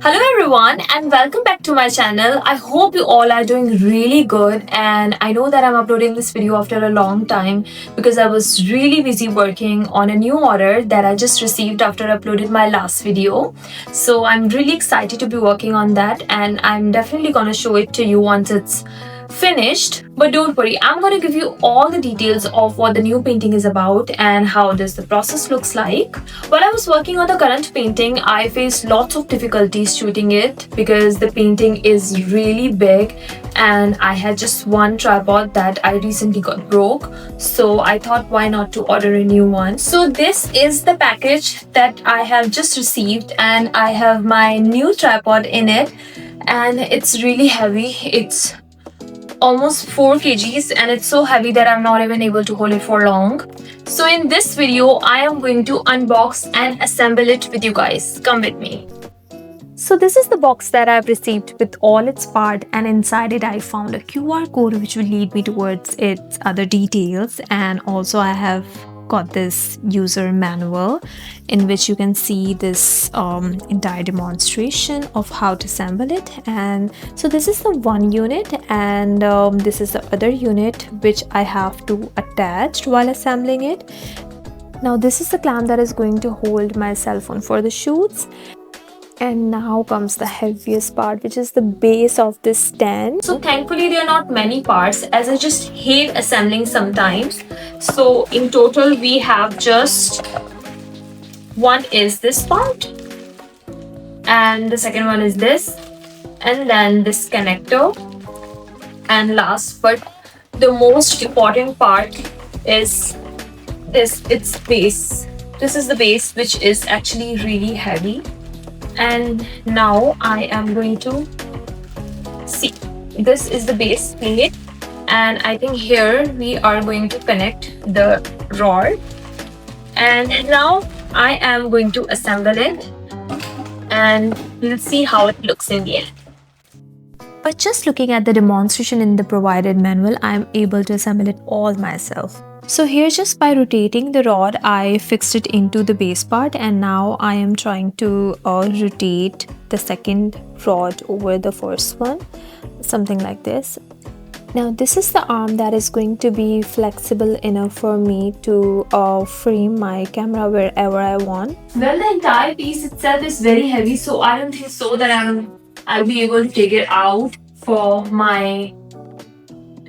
Hello everyone and welcome back to my channel. I hope you all are doing really good, and I know that I'm uploading this video after a long time because I was really busy working on a new order that I just received after I uploaded my last video. So I'm really excited to be working on that, and I'm definitely gonna show it to you once it's finished. But don't worry, I'm going to give you all the details of what the new painting is about and how does the process looks like. While I was working on the current painting, I faced lots of difficulties shooting it because the painting is really big and I had just one tripod that I recently got broke, so I thought why not to order a new one. So this is the package that I have just received, and I have my new tripod in it, and it's really heavy. It's almost 4 kgs and it's so heavy that I'm not even able to hold it for long. So in this video, I am going to unbox and assemble it with you guys. Come with me. So this is the box that I've received with all its part, and inside it I found a QR code which will lead me towards its other details, and also I have got this user manual in which you can see this entire demonstration of how to assemble it. And so this is the one unit, and this is the other unit which I have to attach while assembling it. Now this is the clamp that is going to hold my cell phone for the shoots. And now comes the heaviest part, which is the base of this stand. So thankfully there are not many parts, as I just hate assembling sometimes. So in total we have just one is this part, and the second one is this, and then this connector, and last but the most important part is its base. This is the base, which is actually really heavy. And now I am going to see, this is the base plate, and I think here we are going to connect the rod, and now I am going to assemble it and we'll see how it looks in the end. But just looking at the demonstration in the provided manual, I am able to assemble it all myself. So here, just by rotating the rod, I fixed it into the base part, and now I am trying to rotate the second rod over the first one, something like this. Now this is the arm that is going to be flexible enough for me to frame my camera wherever I want. Well, the entire piece itself is very heavy, so I don't think so that I'll be able to take it out for my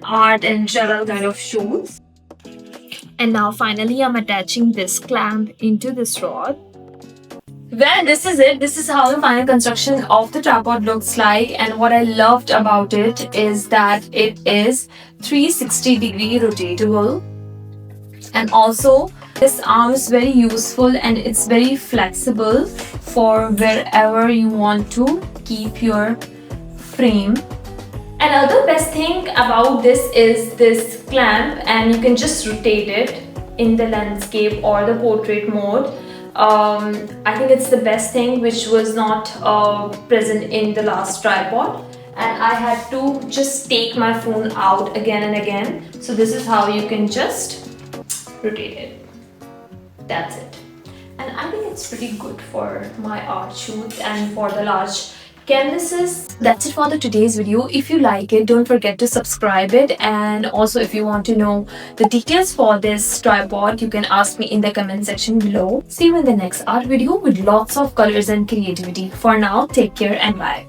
art and travel kind of shoots. And now finally I'm attaching this clamp into this rod. Well, this is it. This is how the final construction of the tripod looks like, and what I loved about it is that it is 360-degree rotatable, and also this arm is very useful and it's very flexible for wherever you want to keep your frame. Another best thing about this is this clamp, and you can just rotate it in the landscape or the portrait mode. I think it's the best thing which was not present in the last tripod, and I had to just take my phone out again and again. So this is how you can just rotate it. That's it. And I think it's pretty good for my art shoots and for the large canvases. That's it for today's video. If you like it, don't forget to subscribe it, and also if you want to know the details for this tripod, you can ask me in the comment section below. See you in the next art video with lots of colors and creativity. For now, take care and bye.